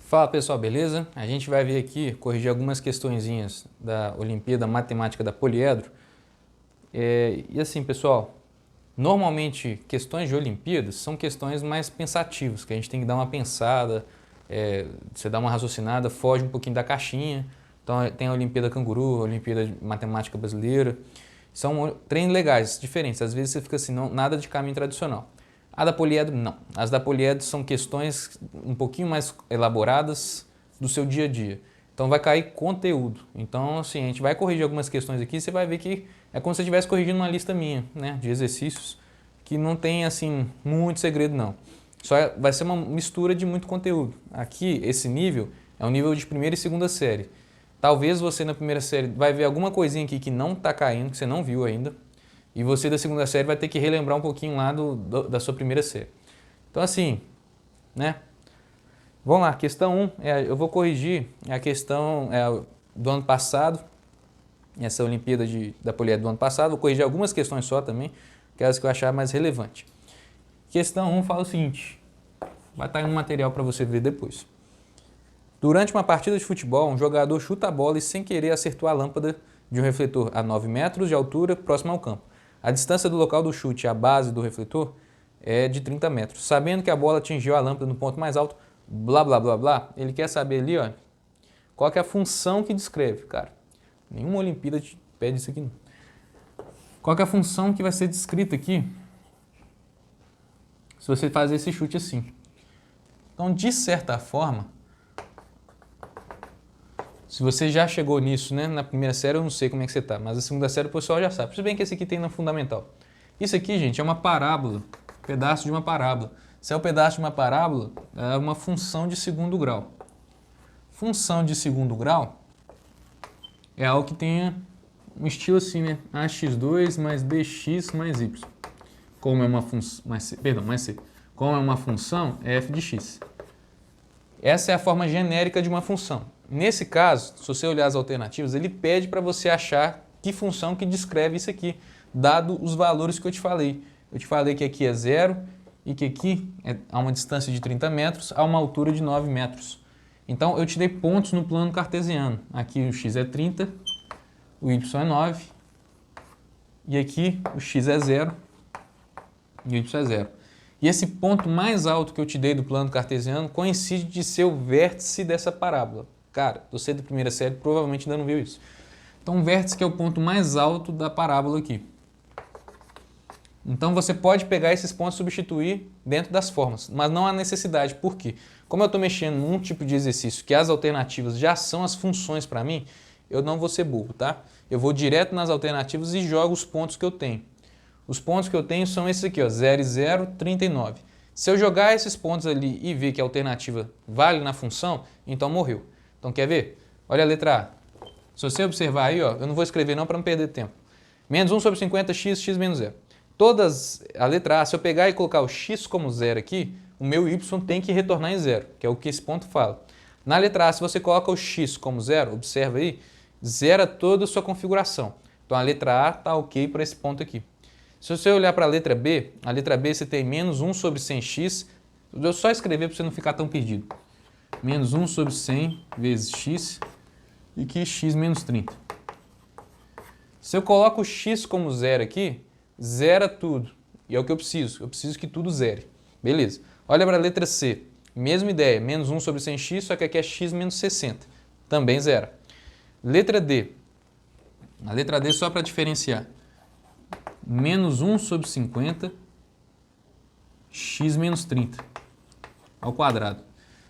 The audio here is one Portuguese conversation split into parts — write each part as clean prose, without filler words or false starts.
Fala pessoal, beleza? A gente vai ver aqui, corrigir algumas questõezinhas da Olimpíada Matemática da Poliedro. E assim pessoal, normalmente questões de Olimpíadas são questões mais pensativas, que a gente tem que dar uma pensada, você dá uma raciocinada, foge um pouquinho da caixinha. Então tem a Olimpíada Canguru, a Olimpíada de Matemática Brasileira. São treinos legais, diferentes, às vezes você fica assim, não, nada de caminho tradicional. A da Poliedro, não. As da Poliedro são questões um pouquinho mais elaboradas do seu dia a dia. Então vai cair conteúdo. Então, assim, a gente vai corrigir algumas questões aqui, você vai ver que é como se você estivesse corrigindo uma lista minha, né, de exercícios, que não tem, assim, muito segredo, não. Vai ser uma mistura de muito conteúdo. Aqui, esse nível é um nível de primeira e segunda série. Talvez você na primeira série vai ver alguma coisinha aqui que não está caindo, que você não viu ainda. E você da segunda série vai ter que relembrar um pouquinho lá da sua primeira série. Então assim, né? Vamos lá, questão 1, eu vou corrigir a questão do ano passado, essa Olimpíada da Poliedro do ano passado, vou corrigir algumas questões só também, aquelas que eu achar mais relevante. Questão 1 fala o seguinte, vai estar no material para você ver depois. Durante uma partida de futebol, um jogador chuta a bola e sem querer acertou a lâmpada de um refletor a 9 metros de altura próximo ao campo. A distância do local do chute à base do refletor é de 30 metros. Sabendo que a bola atingiu a lâmpada no ponto mais alto, blá, blá, blá, blá, ele quer saber ali, ó, qual que é a função que descreve, cara. Nenhuma Olimpíada te pede isso aqui, não. Qual que é a função que vai ser descrita aqui se você fazer esse chute assim? Então, de certa forma, se você já chegou nisso, né, na primeira série, eu não sei como é que você está, mas na segunda série o pessoal já sabe. Se bem que esse aqui tem na fundamental. Isso aqui, gente, é uma parábola, pedaço de uma parábola. Se é um pedaço de uma parábola, é uma função de segundo grau. Função de segundo grau é algo que tenha um estilo assim, né? ax2 mais bx mais y. Como é uma função, mais c. Como é uma função, é f de x. Essa é a forma genérica de uma função. Nesse caso, se você olhar as alternativas, ele pede para você achar que função que descreve isso aqui, dado os valores que eu te falei. Eu te falei que aqui é 0 e que aqui há uma distância de 30 metros, a uma altura de 9 metros. Então, eu te dei pontos no plano cartesiano. Aqui o x é 30, o y é 9, e aqui o x é 0 e o y é 0. E esse ponto mais alto que eu te dei do plano cartesiano coincide de ser o vértice dessa parábola. Cara, você da primeira série provavelmente ainda não viu isso. Então, o vértice que é o ponto mais alto da parábola aqui. Então, você pode pegar esses pontos e substituir dentro das formas, mas não há necessidade. Por quê? Como eu estou mexendo num tipo de exercício que as alternativas já são as funções para mim, eu não vou ser burro, tá? Eu vou direto nas alternativas e jogo os pontos que eu tenho. Os pontos que eu tenho são esses aqui, ó, 0 e 0, 39. Se eu jogar esses pontos ali e ver que a alternativa vale na função, então morreu. Então quer ver? Olha a letra A. Se você observar aí, ó, eu não vou escrever não para não perder tempo. Menos 1 sobre 50, x menos 0. A letra A, se eu pegar e colocar o x como 0 aqui, o meu y tem que retornar em 0, que é o que esse ponto fala. Na letra A, se você coloca o x como 0, observa aí, zera toda a sua configuração. Então a letra A está ok para esse ponto aqui. Se você olhar para a letra B você tem menos 1 sobre 100x. Eu vou só escrever para você não ficar tão perdido. Menos 1 sobre 100 vezes x e aqui x menos 30. Se eu coloco o x como 0 aqui, zera tudo. E é o que eu preciso. Eu preciso que tudo zere. Beleza. Olha para a letra C. Mesma ideia. Menos 1 sobre 100x, só que aqui é x menos 60. Também zera. Letra D. A letra D só para diferenciar. Menos 1 sobre 50, x menos 30 ao quadrado.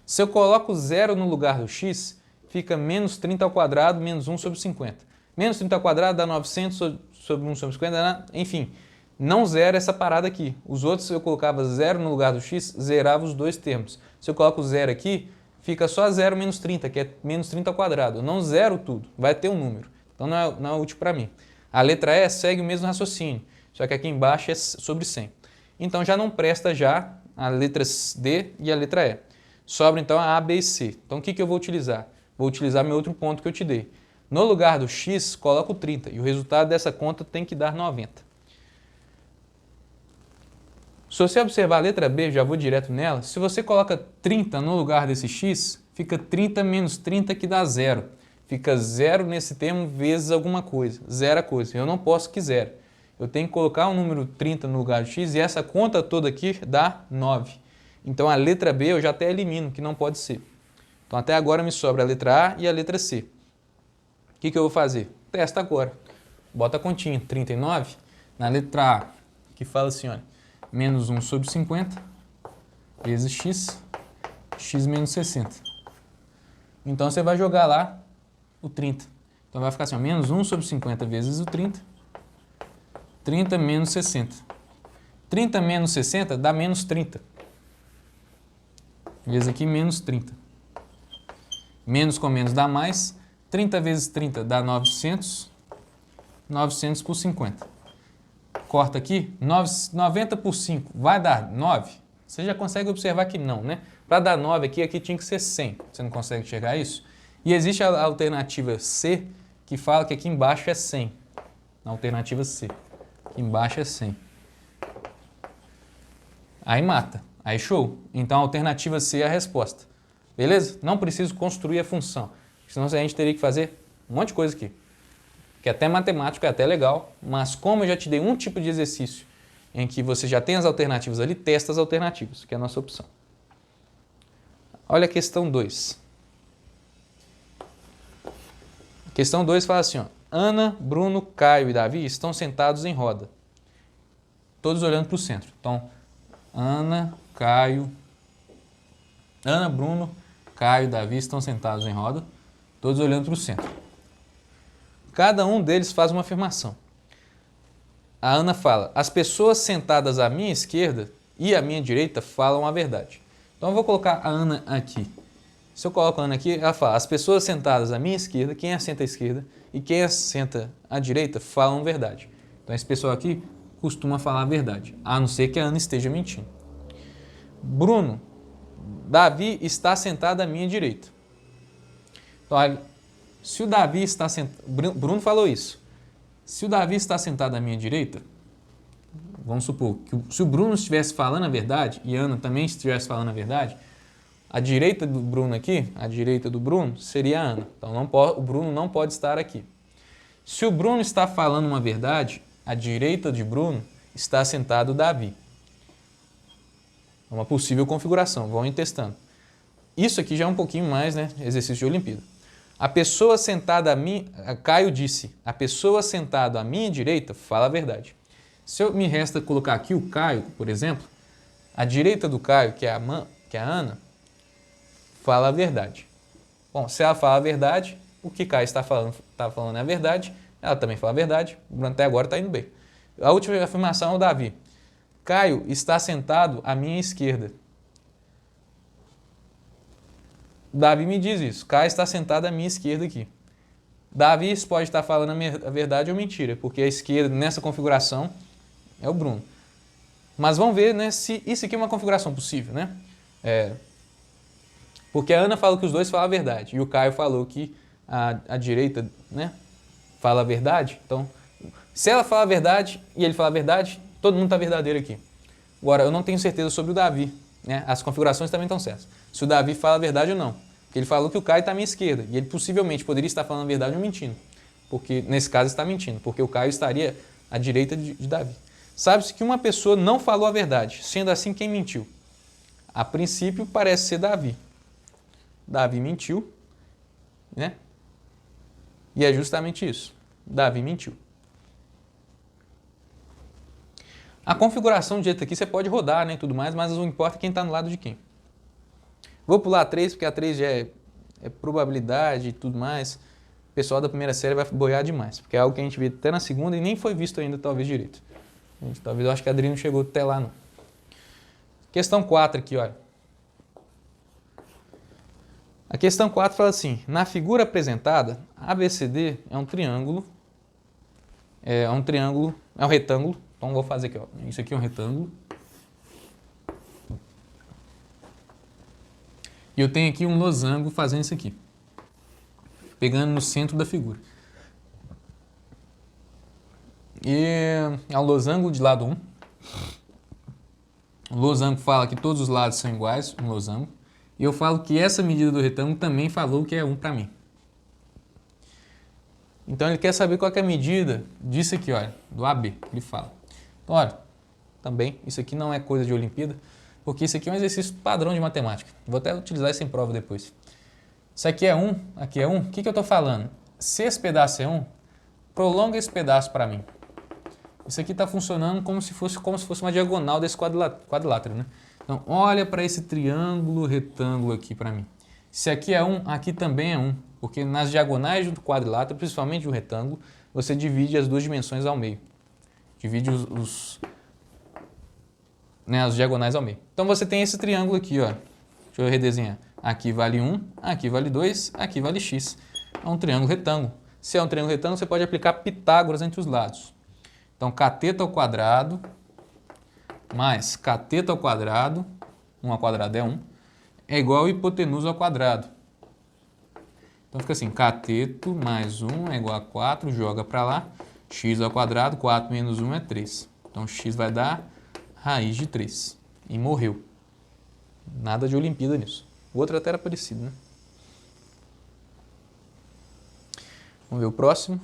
Se eu coloco 0 no lugar do x, fica menos 30 ao quadrado, menos 1 sobre 50. Menos 30 ao quadrado dá 900 sobre 1 sobre 50, enfim, não zera essa parada aqui. Os outros, se eu colocava 0 no lugar do x, zerava os dois termos. Se eu coloco 0 aqui, fica só 0 menos 30, que é menos 30 ao quadrado. Eu não zero tudo, vai ter um número. Então não é útil para mim. A letra E segue o mesmo raciocínio, só que aqui embaixo é sobre 100. Então já não presta já a letra D e a letra E. Sobra então a A, B e C. Então o que eu vou utilizar? Vou utilizar meu outro ponto que eu te dei. No lugar do x, coloco 30 e o resultado dessa conta tem que dar 90. Se você observar a letra B, já vou direto nela, se você coloca 30 no lugar desse x, fica 30 menos 30 que dá zero. Fica zero nesse termo vezes alguma coisa, zero a coisa. Eu não posso que zero. Eu tenho que colocar o número 30 no lugar de x e essa conta toda aqui dá 9. Então a letra B eu já até elimino, que não pode ser. Então até agora me sobra a letra A e a letra C. O que eu vou fazer? Testa agora. Bota a continha, 39, na letra A, que fala assim, olha, menos 1 sobre 50 vezes x, x menos 60. Então você vai jogar lá o 30. Então vai ficar assim, ó, menos 1 sobre 50 vezes o 30, 30 menos 60. 30 menos 60 dá menos 30. Vezes aqui menos 30. Menos com menos dá mais. 30 vezes 30 dá 900. 900 por 50. Corta aqui. 90 por 5 vai dar 9? Você já consegue observar que não, né? Para dar 9 aqui tinha que ser 100. Você não consegue enxergar isso? E existe a alternativa C, que fala que aqui embaixo é 100. Na alternativa C. Aqui embaixo é 100. Aí mata. Aí show. Então a alternativa C é a resposta. Beleza? Não preciso construir a função. Senão a gente teria que fazer um monte de coisa aqui. Que até matemático é até legal, mas como eu já te dei um tipo de exercício em que você já tem as alternativas ali, testa as alternativas, que é a nossa opção. Olha a questão 2. Questão 2 fala assim, ó, Ana, Bruno, Caio e Davi estão sentados em roda, todos olhando para o centro. Então, Ana, Bruno, Caio e Davi estão sentados em roda, todos olhando para o centro. Cada um deles faz uma afirmação. A Ana fala, as pessoas sentadas à minha esquerda e à minha direita falam a verdade. Então eu vou colocar a Ana aqui. Se eu coloco a Ana aqui, ela fala, as pessoas sentadas à minha esquerda, quem assenta à esquerda e quem assenta à direita falam a verdade. Então esse pessoal aqui costuma falar a verdade, a não ser que a Ana esteja mentindo. Bruno, Davi está sentado à minha direita. Então, olha, se o Davi está sentado... Bruno falou isso. Se o Davi está sentado à minha direita, vamos supor que se o Bruno estivesse falando a verdade e a Ana também estivesse falando a verdade, a direita do Bruno aqui, a direita do Bruno, seria a Ana. Então o Bruno não pode estar aqui. Se o Bruno está falando uma verdade, à direita de Bruno está sentado o Davi. É uma possível configuração, vão ir testando. Isso aqui já é um pouquinho mais, né, exercício de Olimpíada. A pessoa sentada a mim, Caio disse, a pessoa sentada à minha direita fala a verdade. Se eu me resta colocar aqui o Caio, por exemplo, a direita do Caio, que é a Ana, fala a verdade. Bom, se ela fala a verdade, o que Caio está falando é a verdade, ela também fala a verdade, até agora está indo bem. A última afirmação é o Davi. Caio está sentado à minha esquerda. Davi me diz isso. Caio está sentado à minha esquerda aqui. Davi pode estar falando a verdade ou mentira, porque a esquerda, nessa configuração, é o Bruno. Mas vamos ver, né, se isso aqui é uma configuração possível, né? Porque a Ana falou que os dois falam a verdade e o Caio falou que a direita, né, fala a verdade. Então, se ela fala a verdade e ele fala a verdade, todo mundo está verdadeiro aqui. Agora, eu não tenho certeza sobre o Davi, né? As configurações também estão certas. Se o Davi fala a verdade ou não. Porque ele falou que o Caio está à minha esquerda e ele possivelmente poderia estar falando a verdade ou mentindo. Porque, nesse caso, está mentindo, porque o Caio estaria à direita de Davi. Sabe-se que uma pessoa não falou a verdade, sendo assim, quem mentiu? A princípio, parece ser Davi. Davi mentiu, né? E é justamente isso. Davi mentiu. A configuração do jeito aqui você pode rodar, né, e tudo mais, mas não importa quem está no lado de quem. Vou pular a 3, porque a 3 já é probabilidade e tudo mais. O pessoal da primeira série vai boiar demais, porque é algo que a gente vê até na segunda e nem foi visto ainda, talvez, direito. Talvez eu acho que a Adri não chegou até lá, não. Questão 4 aqui, olha. A questão 4 fala assim, na figura apresentada, ABCD é um triângulo, é um retângulo, então vou fazer aqui, ó. Isso aqui é um retângulo. E eu tenho aqui um losango fazendo isso aqui, pegando no centro da figura. E é um losango de lado 1. O losango fala que todos os lados são iguais, um losango. E eu falo que essa medida do retângulo também falou que é 1 para mim. Então ele quer saber qual que é a medida disso aqui, olha, do AB, ele fala. Então, olha, também, isso aqui não é coisa de Olimpíada, porque isso aqui é um exercício padrão de matemática. Vou até utilizar isso em prova depois. Isso aqui é 1, aqui é 1. O que eu estou falando? Se esse pedaço é 1, prolonga esse pedaço para mim. Isso aqui está funcionando como se fosse uma diagonal desse quadrilátero, né? Então, olha para esse triângulo retângulo aqui para mim. Se aqui é 1, aqui também é 1, porque nas diagonais do quadrilátero, principalmente do retângulo, você divide as duas dimensões ao meio. Divide as diagonais ao meio. Então você tem esse triângulo aqui, ó. Deixa eu redesenhar. Aqui vale 1, aqui vale 2, aqui vale x. É um triângulo retângulo. Se é um triângulo retângulo, você pode aplicar Pitágoras entre os lados. Então, cateto ao quadrado mais cateto ao quadrado, 1 ao quadrado é 1, é igual a hipotenusa ao quadrado. Então fica assim, cateto mais 1 é igual a 4, joga para lá, x ao quadrado, 4 menos 1 é 3. Então x vai dar raiz de 3. E morreu. Nada de Olimpíada nisso. O outro até era parecido, né? Vamos ver o próximo.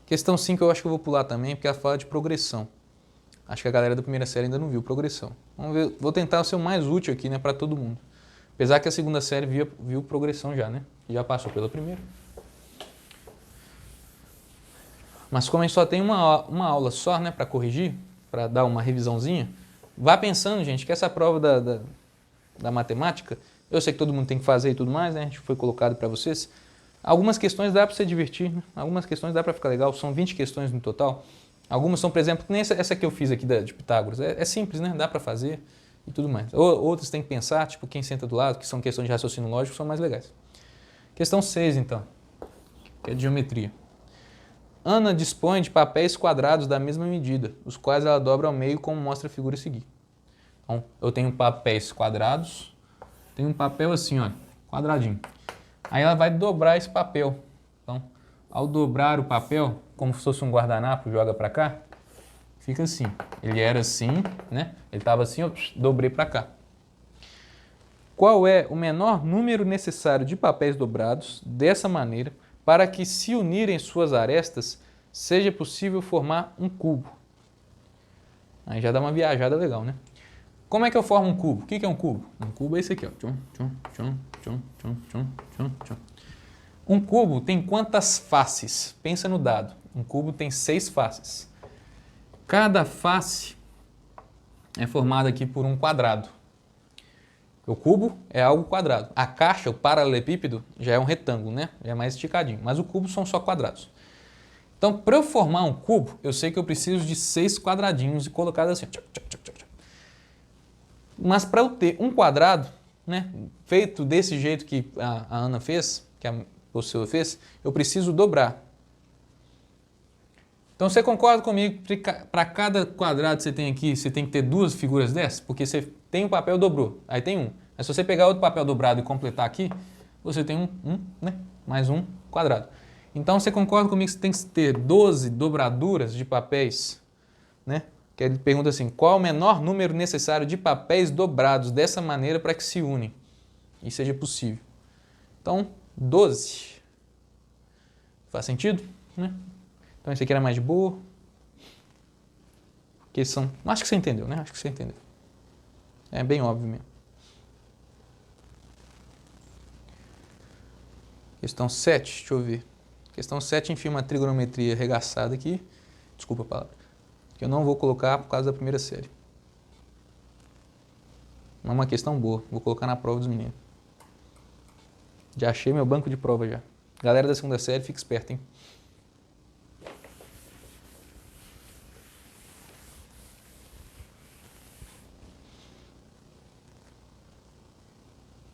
Questão 5 eu acho que eu vou pular também, porque ela fala de progressão. Acho que a galera da primeira série ainda não viu progressão. Vamos ver, vou tentar ser o mais útil aqui, né, para todo mundo. Apesar que a segunda série viu progressão já, né? Já passou pela primeira. Mas como a gente só tem uma aula só, né, para corrigir, para dar uma revisãozinha, vá pensando, gente, que essa prova da matemática, eu sei que todo mundo tem que fazer e tudo mais, né? A gente foi colocado para vocês. Algumas questões dá para você divertir, né? Algumas questões dá para ficar legal, são 20 questões no total. Algumas são, por exemplo, que nem essa que eu fiz aqui de Pitágoras, é simples, né? Dá para fazer e tudo mais. Outras tem que pensar, tipo quem senta do lado, que são questões de raciocínio lógico, são mais legais. Questão 6, então, que é de geometria. Ana dispõe de papéis quadrados da mesma medida, os quais ela dobra ao meio, como mostra a figura a seguir. Então, eu tenho papéis quadrados, tenho um papel assim, ó, quadradinho. Aí ela vai dobrar esse papel. Então, ao dobrar o papel, como se fosse um guardanapo, joga para cá, fica assim. Ele era assim, né? Ele estava assim, eu dobrei para cá. Qual é o menor número necessário de papéis dobrados dessa maneira para que, se unirem suas arestas, seja possível formar um cubo? Aí já dá uma viajada legal, né? Como é que eu formo um cubo? O que é um cubo? Um cubo é esse aqui, ó. Um cubo tem quantas faces? Pensa no dado. Um cubo tem 6 faces. Cada face é formada aqui por um quadrado. O cubo é algo quadrado. A caixa, o paralelepípedo, já é um retângulo, né? Já é mais esticadinho. Mas o cubo são só quadrados. Então, para eu formar um cubo, eu sei que eu preciso de 6 quadradinhos e colocados assim. Mas para eu ter um quadrado, né, feito desse jeito que a Ana fez, que a professora fez, eu preciso dobrar. Então você concorda comigo que para cada quadrado que você tem aqui, você tem que ter 2 figuras dessas? Porque você tem um papel, dobrou, aí tem um. Mas se você pegar outro papel dobrado e completar aqui, você tem né, mais um quadrado. Então você concorda comigo que você tem que ter 12 dobraduras de papéis, né? Que ele pergunta assim, qual o menor número necessário de papéis dobrados dessa maneira para que se unem e seja possível? Então, 12. Faz sentido? Né? Então, esse aqui era mais de boa. Porque são... Acho que você entendeu, né? Acho que você entendeu. É bem óbvio mesmo. Questão 7, deixa eu ver. Questão 7 enfia uma trigonometria arregaçada aqui. Desculpa a palavra. Que eu não vou colocar por causa da primeira série. Não é uma questão boa. Vou colocar na prova dos meninos. Já achei meu banco de prova já. Galera da segunda série, fica esperto, hein?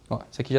Ó, isso aqui já